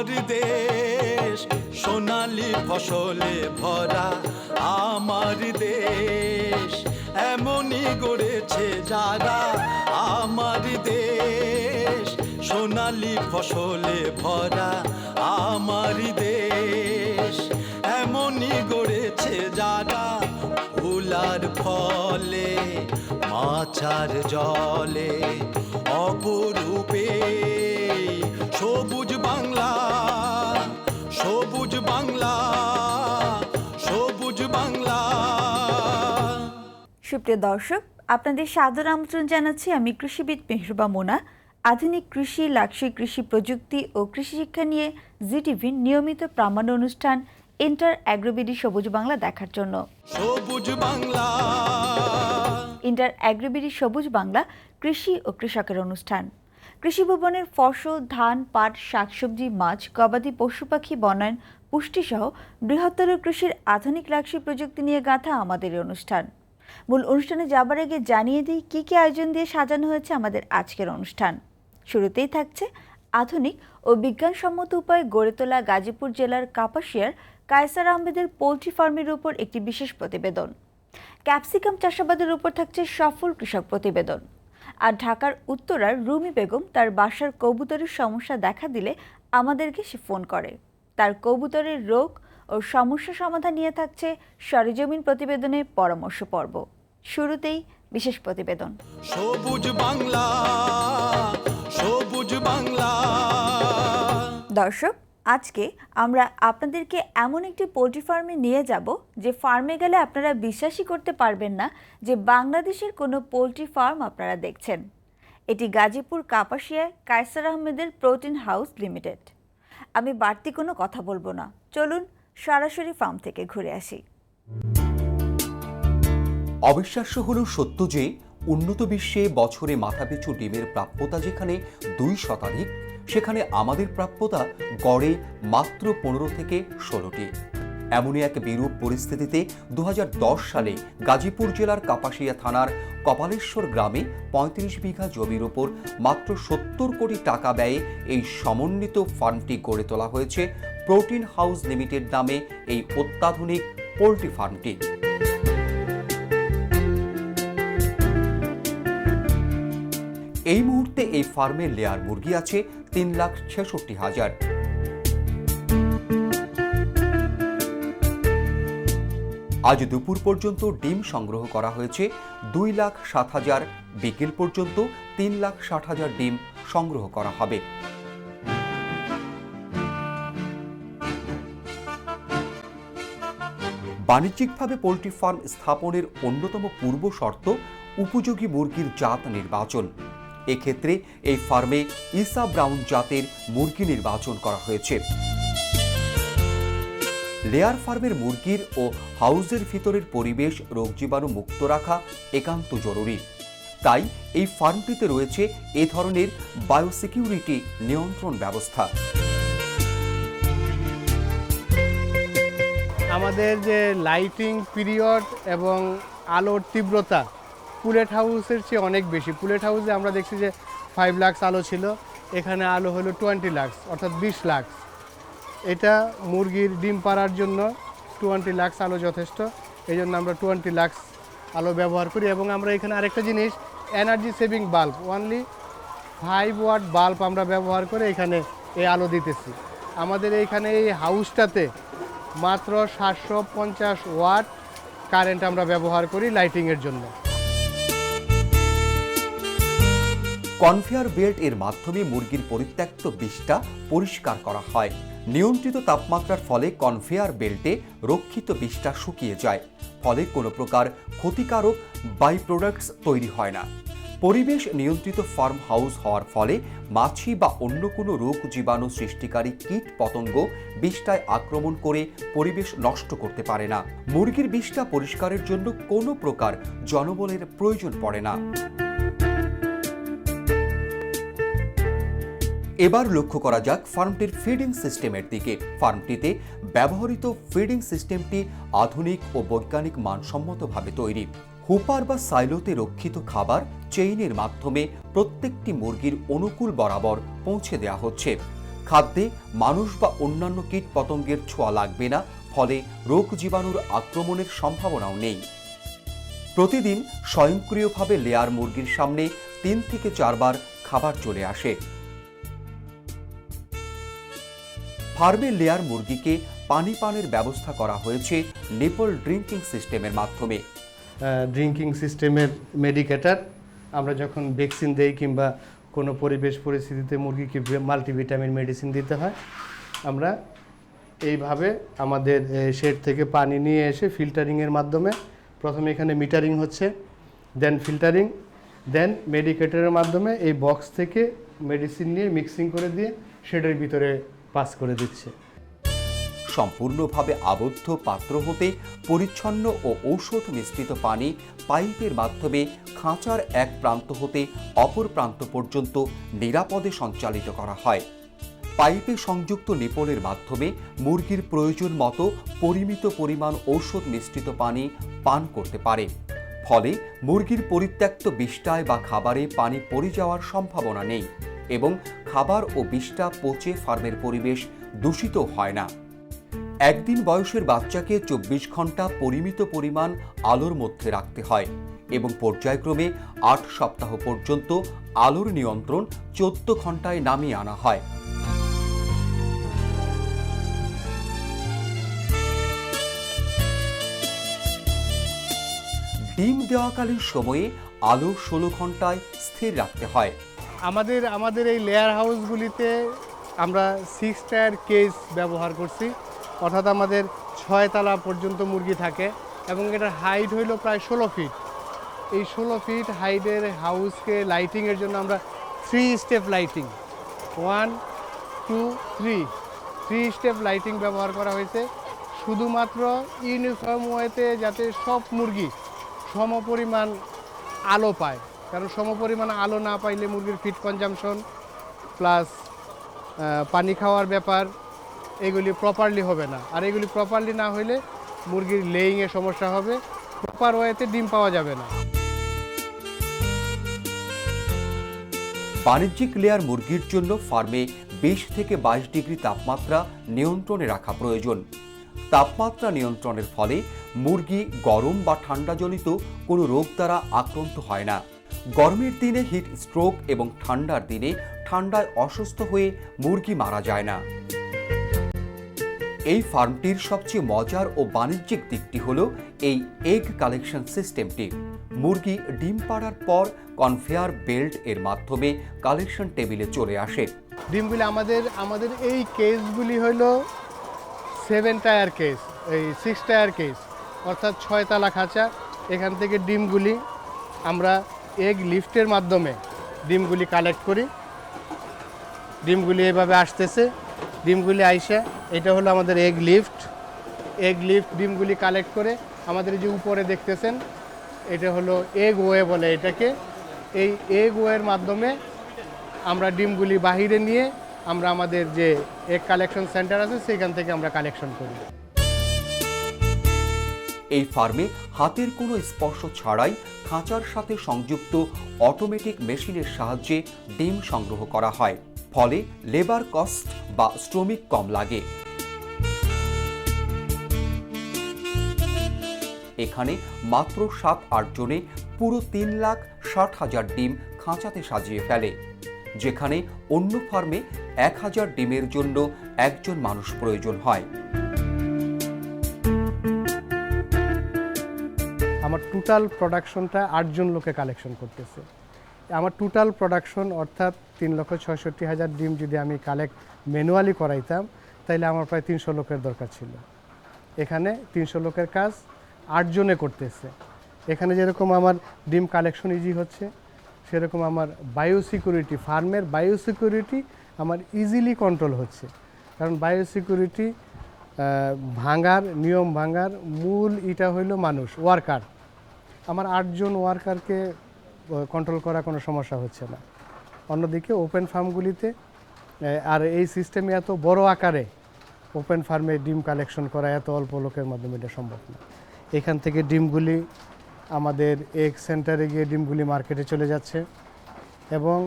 আমার দেশ সোনালী ফসলে ভরা আমার দেশ এমনই গড়েছে যারা আমার দেশ সোনালী ফসলে ভরা আমার দেশ এমনই গড়েছে যারা ফুলার ফলে মাছার জলে অপরূপে সবুজ বাংলা সবুজ বাংলা সবুজ বাংলা। সুপ্রিয় দর্শক, আপনাদের সাদর আমন্ত্রণ জানাচ্ছি আমি কৃষিবিদ মেহরুবা মোনা। আধুনিক কৃষি, লাক্সই কৃষি প্রযুক্তি ও কৃষি শিক্ষা নিয়ে জিটিভির নিয়মিত প্রামাণ্য অনুষ্ঠান ইন্টার অ্যাগ্রোবিডি সবুজ বাংলা দেখার জন্য। সবুজ বাংলা ইন্টার অ্যাগ্রোবিডি সবুজ বাংলা কৃষি ও কৃষকের অনুষ্ঠান। কৃষি ভবনের ফসল, ধান, পাট, শাকসবজি, মাছ, গবাদি পশু পাখি, বনায়ন, পুষ্টিসহ বৃহত্তর কৃষির আধুনিক লাক্সই প্রযুক্তি নিয়ে গাঁথা আমাদের এই অনুষ্ঠান। মূল অনুষ্ঠানে যাবার আগে জানিয়ে দিই কী কী আয়োজন দিয়ে সাজানো হয়েছে আমাদের আজকের অনুষ্ঠান। শুরুতেই থাকছে আধুনিক ও বিজ্ঞানসম্মত উপায়ে গড়ে তোলা গাজীপুর জেলার কাপাসিয়ার কায়সার আহমেদের পোলট্রি ফার্মের উপর একটি বিশেষ প্রতিবেদন। ক্যাপসিকাম চাষাবাদের উপর থাকছে সফল কৃষক প্রতিবেদন। আর ঢাকার উত্তরার রুমি বেগম তার বাসার কবুতরের সমস্যা দেখা দিলে আমাদেরকে সে ফোন করে। তার কবুতরের রোগ ও সমস্যা সমাধান নিয়ে থাকছে সরেজমিন প্রতিবেদনের পরামর্শ পর্ব। শুরুতেই বিশেষ প্রতিবেদন। সবুজ বাংলা সবুজ বাংলা। দর্শক, আজকে আমরা আপনাদেরকে এমন একটি পোলট্রি ফার্মে নিয়ে যাব যে ফার্মে গেলে আপনারা বিশ্বাসই করতে পারবেন না যে বাংলাদেশের কোনো পোলট্রি ফার্ম আপনারা দেখছেন। এটি গাজীপুর কাপাসিয়ায় কায়সার আহমেদের প্রোটিন হাউস লিমিটেড। আমি বাড়তি কোনো কথা বলবো না, চলুন সরাসরি ফার্ম থেকে ঘুরে আসি। অবিশ্বাস্য হলেও সত্য যে উন্নত বিশ্বে বছরে মাথাপিছু ডিমের প্রাপ্যতা যেখানে 2 শতাধিক, সেখানে আমাদের প্রাপ্যতা গড়ে মাত্র 15 থেকে 16টি। এমনই এক বিরূপ পরিস্থিতিতে 2010 সালে গাজীপুর জেলার কাপাসিয়া থানার কপালেশ্বর গ্রামে 35 বিঘা জমির ওপর মাত্র 70 কোটি টাকা ব্যয়ে এই সমন্বিত ফার্মটি গড়ে তোলা হয়েছে প্রোটিন হাউস লিমিটেড নামে এই অত্যাধুনিক পোল্ট্রি ফার্মটি। এই মুহূর্তে এই ফার্মে লেয়ার মুরগি আছে 3,66,000। আজ দুপুর পর্যন্ত ডিম সংগ্রহ করা হয়েছে 2,07,000। বিকেল পর্যন্ত 3,60,000 ডিম সংগ্রহ করা হবে। বাণিজ্যিকভাবে পোল্ট্রি ফার্ম স্থাপনের অন্যতম পূর্ব শর্ত উপযোগী মুরগির জাত নির্বাচন। এক্ষেত্রে এই ফার্মে ইসা ব্রাউন জাতের মুরগি নির্বাচন করা হয়েছে। লেয়ার ফার্মের মুরগির ও হাউসের ভিতরের পরিবেশ রোগ জীবাণু মুক্ত রাখা একান্ত জরুরি। তাই এই ফার্মটিতে রয়েছে এ ধরনের বায়োসিকিউরিটি নিয়ন্ত্রণ ব্যবস্থা। আমাদের যে লাইটিং পিরিয়ড এবং আলোর তীব্রতা পুলেট হাউসের চেয়ে অনেক বেশি। পুলেট হাউসে আমরা দেখছি যে 5 লাক্স আলো ছিল, এখানে আলো হলো 20 লাক্স, অর্থাৎ 20 লাক্স। এটা মুরগির ডিম পাড়ার জন্য 20 লাক্স আলো যথেষ্ট, এই জন্য আমরা 20 লাক্স আলো ব্যবহার করি। এবং আমরা এখানে আরেকটা জিনিস, energy saving bulb, only 5 watt bulb আমরা ব্যবহার করে এখানে এই আলো দিতেছি। আমাদের এইখানে এই হাউসটাতে মাত্র 750 ওয়াট কারেন্ট আমরা ব্যবহার করি লাইটিংয়ের জন্য। কনভেয়ার বেল্ট এর মাধ্যমে মুরগির পরিত্যক্ত বিষটা পরিষ্কার করা হয়। নিয়ন্ত্রিত তাপমাত্রার ফলে কনভেয়ার বেল্টে রক্ষিত বিষটা শুকিয়ে যায়, ফলে কোনো প্রকার ক্ষতিকারক বাই প্রোডাক্টস তৈরি হয় না। পরিবেশ নিয়ন্ত্রিত ফার্ম হাউস হওয়ার ফলে মাছি বা অন্য কোনো রোগ জীবাণু সৃষ্টিকারী কীট পতঙ্গ বিষটায় আক্রমণ করে পরিবেশ নষ্ট করতে পারে না। মুরগির বিষটা পরিষ্কারের জন্য কোনো প্রকার জনবলের প্রয়োজন পড়ে না। এবার লক্ষ্য করা যাক ফার্মটির ফিডিং সিস্টেমের দিকে। ফার্মটিতে ব্যবহৃত ফিডিং সিস্টেমটি আধুনিক ও বৈজ্ঞানিক মানসম্মতভাবে তৈরি। হুপার বা সাইলোতে রক্ষিত খাবার চেইনের মাধ্যমে প্রত্যেকটি মুরগির অনুকূল বরাবর পৌঁছে দেওয়া হচ্ছে। খাদ্যে মানুষ বা অন্যান্য কীট পতঙ্গের ছোঁয়া লাগবে না, ফলে রোগ জীবাণুর আক্রমণের সম্ভাবনাও নেই। প্রতিদিন স্বয়ংক্রিয়ভাবে লেয়ার মুরগির সামনে 3 থেকে 4 বার খাবার চলে আসে। ফার্মে লেয়ার মুরগিকে পানি পানের ব্যবস্থা করা হয়েছে নিপল ড্রিঙ্কিং সিস্টেমের মাধ্যমে। ড্রিঙ্কিং সিস্টেমের মেডিকেটার, আমরা যখন ভ্যাকসিন দেই কিংবা কোনো পরিবেশ পরিস্থিতিতে মুরগিকে মাল্টিভিটামিন মেডিসিন দিতে হয়, আমরা এইভাবে আমাদের শেড থেকে পানি নিয়ে এসে ফিল্টারিংয়ের মাধ্যমে প্রথমে এখানে মিটারিং হচ্ছে, দেন ফিল্টারিং, দেন মেডিকেটারের মাধ্যমে এই বক্স থেকে মেডিসিন নিয়ে মিক্সিং করে দিয়ে শেডের ভিতরে পাস করে দিচ্ছে। সম্পূর্ণভাবে আবদ্ধ পাত্র হতে পরিচ্ছন্ন ও ঔষধ মিশ্রিত পানি পাইপের মাধ্যমে খাঁচার এক প্রান্ত হতে অপর প্রান্ত পর্যন্ত নিরাপদে সঞ্চালিত করা হয়। পাইপে সংযুক্ত নিপলের মাধ্যমে মুরগির প্রয়োজন মতো পরিমিত পরিমাণ ঔষধ মিশ্রিত পানি পান করতে পারে। ফলে মুরগির পরিত্যক্ত বিষ্ঠায় বা খাবারে পানি পড়ে যাওয়ার সম্ভাবনা নেই এবং খাবার ও বিষ্ঠা পচে ফার্মের পরিবেশ দূষিত হয় না। একদিন বয়সের বাচ্চাকে 24 ঘন্টা পরিমিত পরিমাণ আলোর মধ্যে রাখতে হয় এবং পর্যায়ক্রমে 8 সপ্তাহ পর্যন্ত আলোর নিয়ন্ত্রণ 14 ঘন্টায় নামিয়ে আনা হয়। ডিম দেওয়াকালীন সময়ে আলো 16 ঘন্টায় স্থির রাখতে হয়। আমাদের এই লেয়ার হাউসগুলিতে আমরা 6 টায়ার কেজ ব্যবহার করছি, অর্থাৎ আমাদের 6 তলা পর্যন্ত মুরগি থাকে এবং এটার হাইট হইল প্রায় 16 ফিট। এই 16 ফিট হাইটের হাউসকে লাইটিংয়ের জন্য আমরা 3 স্টেপ লাইটিং 1 2 3 স্টেপ লাইটিং ব্যবহার করা হয়েছে, শুধুমাত্র ইউনিফর্ম ওয়েতে যাতে সব মুরগি সমপরিমাণ আলো পায়। কারণ সমপরিমাণ আলো না পাইলে মুরগির ফিড কনজামশন প্লাস পানি খাওয়ার ব্যাপার এগুলি প্রপারলি হবে না, আর এগুলি প্রপারলি না হইলে মুরগির লেইংয়ে সমস্যা হবে, প্রপার ওয়েতে ডিম পাওয়া যাবে না। বাণিজ্যিক লেয়ার মুরগির জন্য ফার্মে 20 থেকে 22 ডিগ্রি তাপমাত্রা নিয়ন্ত্রণে রাখা প্রয়োজন। তাপমাত্রা নিয়ন্ত্রণের ফলে মুরগি গরম বা ঠান্ডাজনিত কোনো রোগ দ্বারা আক্রান্ত হয় না। গরমের দিনে হিট স্ট্রোক এবং ঠান্ডার দিনে ঠান্ডায় অসুস্থ হয়ে মুরগি মারা যায় না। এই ফার্মটির সবচেয়ে মজার ও বাণিজ্যিক দিকটি হলো এই এগ কালেকশন সিস্টেমটি। মুরগি ডিম পাড়ার পর কনভেয়ার বেল্ট এর মাধ্যমে কালেকশন টেবিলে চলে আসে। ডিমগুলি আমাদের এই কেসগুলি হইল 7 টায়ার কেস, এই 6 টায়ার কেস, অর্থাৎ 6 তলা খাঁচা। এখান থেকে ডিমগুলি আমরা এগ লিফটের মাধ্যমে ডিমগুলি কালেক্ট করি। ডিমগুলি এভাবে আসতেছে, ডিমগুলি আইসা এটা হলো আমাদের এগ লিফট ডিমগুলি কালেক্ট করে আমাদের যে উপরে দেখতেছেন এটা হলো এগ ওয়ে বলে এটাকে। এই এগ ওয়ের মাধ্যমে আমরা ডিমগুলি বাহিরে নিয়ে আমরা আমাদের যে এগ কালেকশন সেন্টার আছে সেখান থেকে আমরা কালেকশন করি। এই ফার্মে হাতের কোনো স্পর্শ ছাড়াই খাঁচার সাথে সংযুক্ত অটোমেটিক মেশিনের সাহায্যে ডিম সংগ্রহ করা হয়, ফলে লেবার কস্ট বা শ্রমিক কম লাগে। এখানে মাত্র 7-8 জনে পুরো 3,60,000 ডিম খাঁচাতে সাজিয়ে ফেলে, যেখানে অন্য ফার্মে 1000 ডিমের জন্য একজন মানুষ প্রয়োজন হয়। আমার টোটাল প্রোডাকশনটা 8 জন লোকে কালেকশন করতেছে। আমার টোটাল প্রোডাকশন অর্থাৎ 3,66,000 ডিম যদি আমি কালেক্ট ম্যানুয়ালি করাইতাম তাহলে আমার প্রায় 300 লোকের দরকার ছিল। এখানে 300 লোকের কাজ 8 জনে করতেছে। এখানে যেরকম আমার ডিম কালেকশন ইজি হচ্ছে, সেরকম আমার বায়োসিকিউরিটি, ফার্মের বায়োসিকিউরিটি আমার ইজিলি কন্ট্রোল হচ্ছে। কারণ বায়োসিকিউরিটি নিয়ম ভাঙার মূল এটা হইল মানুষ, ওয়ার্কার। আমার 8 জন ওয়ার্কারকে কন্ট্রোল করা কোনো সমস্যা হচ্ছে না। অন্যদিকে ওপেন ফার্মগুলিতে আর এই সিস্টেমে এত বড় আকারে ওপেন ফার্মে ডিম কালেকশন করা এত অল্প লোকের মাধ্যমে এটা সম্ভব না। এখান থেকে ডিমগুলি আমাদের এগ সেন্টারে গিয়ে ডিমগুলি মার্কেটে চলে যাচ্ছে এবং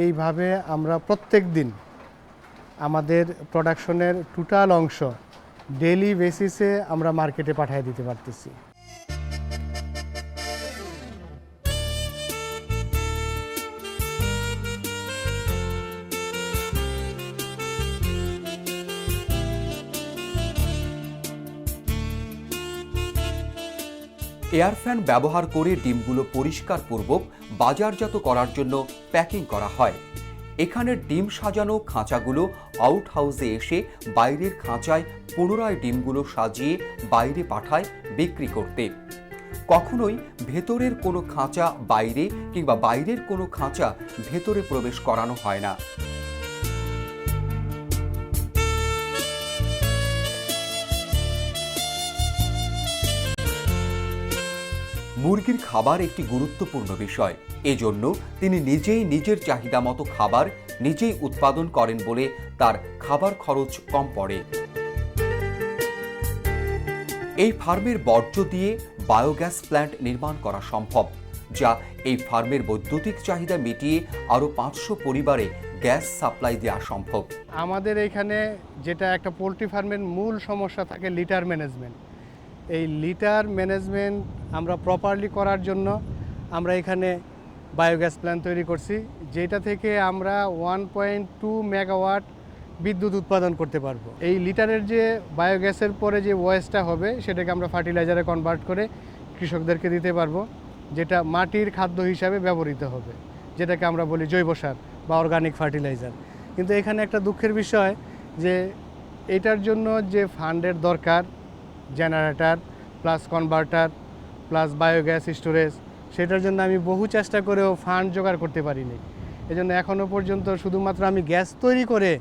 এইভাবে আমরা প্রত্যেক দিন আমাদের প্রোডাকশনের টোটাল অংশ ডেইলি বেসিসে আমরা মার্কেটে পাঠিয়ে দিতে পারতেছি। এয়ার ফ্যান ব্যবহার করে ডিমগুলো পরিষ্কারপূর্বক বাজারজাত করার জন্য প্যাকিং করা হয়। এখানে ডিম সাজানো খাঁচাগুলো আউট হাউসে এসে বাইরের খাঁচায় পুনরায় ডিমগুলো সাজিয়ে বাইরে পাঠায় বিক্রি করতে। কখনোই ভেতরের কোনো খাঁচা বাইরে কিংবা বাইরের কোনো খাঁচা ভেতরে প্রবেশ করানো হয় না। মুরগির খাবার একটি গুরুত্বপূর্ণ বিষয়। এজন্য তিনি নিজেই নিজের চাহিদা মতো খাবার নিজেই উৎপাদন করেন বলে তার খাবার খরচ কম পড়ে। এই ফার্মের বর্জ্য দিয়ে বায়োগ্যাস প্ল্যান্ট নির্মাণ করা সম্ভব, যা এই ফার্মের বৈদ্যুতিক চাহিদা মিটিয়ে আরও 500 পরিবারে গ্যাস সাপ্লাই দেওয়া সম্ভব। আমাদের এখানে যেটা একটা পোলট্রি ফার্মের মূল সমস্যা থাকে লিটার ম্যানেজমেন্ট। এই লিটার ম্যানেজমেন্ট আমরা প্রপারলি করার জন্য আমরা এখানে বায়োগ্যাস প্ল্যান্ট তৈরি করছি, যেটা থেকে আমরা 1.2 মেগাওয়াট বিদ্যুৎ উৎপাদন করতে পারবো। এই লিটারের যে বায়োগ্যাসের পরে যে ওয়েস্টটা হবে সেটাকে আমরা ফার্টিলাইজারে কনভার্ট করে কৃষকদেরকে দিতে পারবো, যেটা মাটির খাদ্য হিসাবে ব্যবহৃত হবে, যেটাকে আমরা বলি জৈব সার বা অর্গানিক ফার্টিলাইজার। কিন্তু এখানে একটা দুঃখের বিষয় যে এটার জন্য যে ফান্ডের দরকার, generator plus converter plus biogas storage, সেটার জন্য আমি বহু চেষ্টা করেও ফান্ড জোগাড় করতে পারিনি। এজন্য এখনও পর্যন্ত শুধুমাত্র আমি গ্যাস তৈরি করে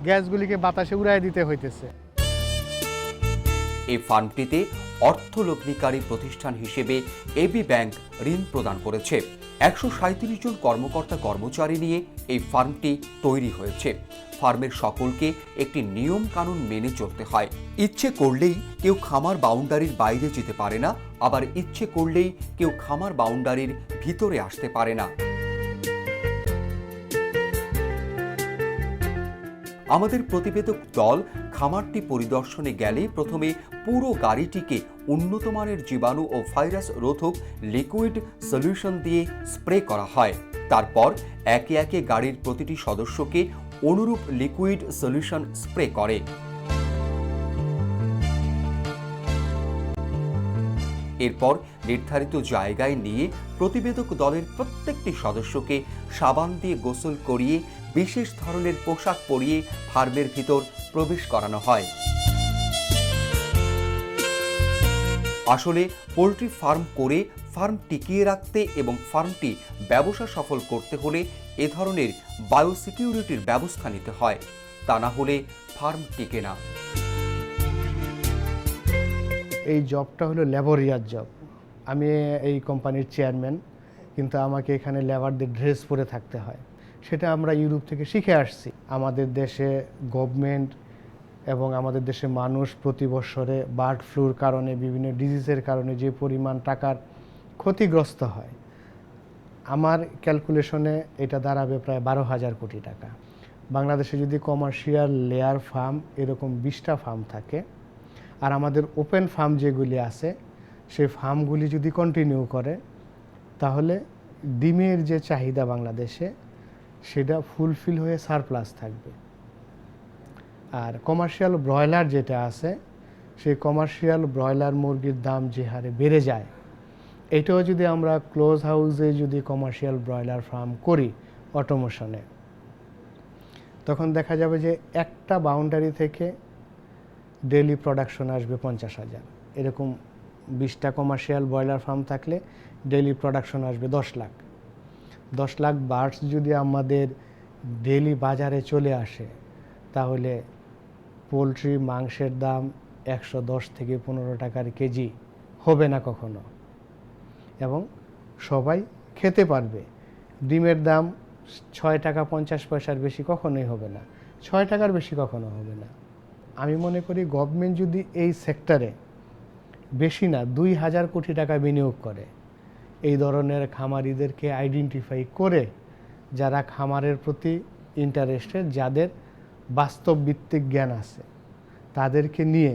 গ্যাসগুলিকে বাতাসে উড়াই দিতে হইতেছে। এই ফার্মটিতে অর্থলগ্নিকারী প্রতিষ্ঠান হিসেবে এবি ব্যাংক ঋণ প্রদান করেছে। 137 জন কর্মকর্তা কর্মচারী নিয়ে এই ফার্মটি তৈরি হয়েছে। ফার্মের সকলকে একটি নিয়ম কানুন মেনে চলতে হয়। ইচ্ছে করলেই কেউ খামার বাউন্ডারির বাইরে যেতে পারে না, আবার ইচ্ছে করলেই কেউ খামার বাউন্ডারির ভিতরে আসতে পারে না। আমাদের প্রতিবেদক দল খামারটি পরিদর্শনে গেলে প্রথমে পুরো গাড়িটিকে উন্নত মানের জীবাণু ও ভাইরাস রোধক লিকুইড সলিউশন দিয়ে স্প্রে করা হয়। তারপর একে একে গাড়ির প্রতিটি সদস্যকে অনুরূপ লিকুইড সলিউশন স্প্রে করে। এরপর নির্ধারিত জায়গায় নিয়ে প্রতিবেদক দলের প্রত্যেকটি সদস্যকে সাবান দিয়ে গোসল করিয়ে বিশেষ ধরনের পোশাক পরিয়ে ফার্মের ভিতর প্রবেশ করানো হয়। আসলে পোল্ট্রি ফার্ম করে ফার্ম টিকিয়ে রাখতে এবং ফার্মটি ব্যবসা সফল করতে হলে এ ধরনের বায়োসিকিউরিটির ব্যবস্থা নিতে হয়, তা না হলে ফার্ম টিকে না। এই জবটা হলো ল্যাবরিয়ার জব। আমি এই কোম্পানির চেয়ারম্যান, কিন্তু আমাকে এখানে লেবারদের ড্রেস পরে থাকতে হয়। সেটা আমরা ইউরোপ থেকে শিখে আসছি। আমাদের দেশে গভর্নমেন্ট এবং আমাদের দেশে মানুষ প্রতি বছরে বার্ড ফ্লুর কারণে, বিভিন্ন ডিজিজের কারণে যে পরিমাণ টাকার ক্ষতিগ্রস্ত হয়, আমার ক্যালকুলেশনে এটা দাঁড়াবে প্রায় 12,000 কোটি টাকা। বাংলাদেশে যদি কমার্শিয়াল লেয়ার ফার্ম এরকম 20টা ফার্ম থাকে, আর আমাদের ওপেন ফার্ম যেগুলি আছে সেই ফার্মগুলি যদি কন্টিনিউ করে, তাহলে ডিমের যে চাহিদা বাংলাদেশে সেটা ফুলফিল হয়ে সারপ্লাস থাকবে। আর কমার্শিয়াল ব্রয়লার যেটা আছে, সেই কমার্শিয়াল ব্রয়লার মুরগির দাম যে হারে বেড়ে যায়, এটাও যদি আমরা ক্লোজ হাউসে যদি কমার্শিয়াল ব্রয়লার ফার্ম করি অটোমেশনে, তখন দেখা যাবে যে একটা বাউন্ডারি থেকে ডেইলি প্রোডাকশন আসবে 50,000। এরকম 20টা কমার্শিয়াল ব্রয়লার ফার্ম থাকলে ডেইলি প্রোডাকশন আসবে 10 লাখ। 10 লাখ বার্ডস যদি আমাদের ডেইলি বাজারে চলে আসে, তাহলে পোলট্রি মাংসের দাম 110 থেকে 15 টাকার কেজি হবে না কখনো, এবং সবাই খেতে পারবে। ডিমের দাম 6 টাকা 50 পয়সার বেশি কখনোই হবে না, 6 টাকার বেশি কখনো হবে না। আমি মনে করি গভর্নমেন্ট যদি এই সেক্টরে বেশি না 2,000 কোটি টাকা বিনিয়োগ করে, এই ধরনের খামারিদেরকে আইডেন্টিফাই করে যারা খামারের প্রতি ইন্টারেস্টেড, যাদের বাস্তব ভিত্তিক জ্ঞান আছে তাদেরকে নিয়ে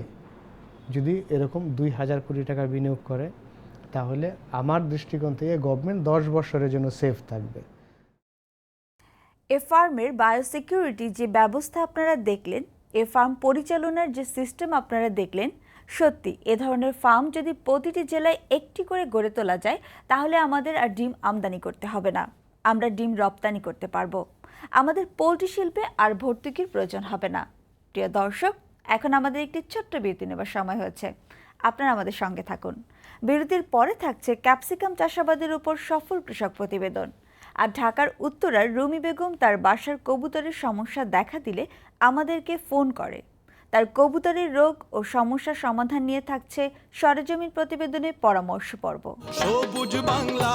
যদি এরকম ২,০০০ কোটি টাকা বিনিয়োগ করে, তাহলে আমার দৃষ্টিকোণ থেকে গভর্নমেন্ট ১০ বছরের জন্য সেফ থাকবে। এ ফার্মের বায়োসিকিউরিটি যে ব্যবস্থা আপনারা দেখলেন, এ ফার্ম পরিচালনার যে সিস্টেম আপনারা দেখলেন, সত্যি এ ধরনের ফার্ম যদি প্রতিটি জেলায় একটি করে গড়ে তোলা যায়, তাহলে আমাদের আর ডিম আমদানি করতে হবে না, আমরা ডিম রপ্তানি করতে পারবো। আমাদের পোলট্রি শিল্পে আর ভর্তুকির প্রয়োজন হবে না। প্রিয় দর্শক, এখন আমাদের একটি ছোট্ট বিরতি নেবার সময় হয়েছে, আপনারা আমাদের সঙ্গে থাকুন। বিরতির পরে থাকছে ক্যাপসিকাম চাষাবাদের উপর সফল কৃষক প্রতিবেদন। আর ঢাকার উত্তরার রুমি বেগম তার বাসার কবুতরের সমস্যা দেখা দিলে আমাদেরকে ফোন করে। তার কবুতরের রোগ ও সমস্যার সমাধান নিয়ে থাকছে সরেজমিন প্রতিবেদনে পরামর্শ পর্ব। সবুজ বাংলা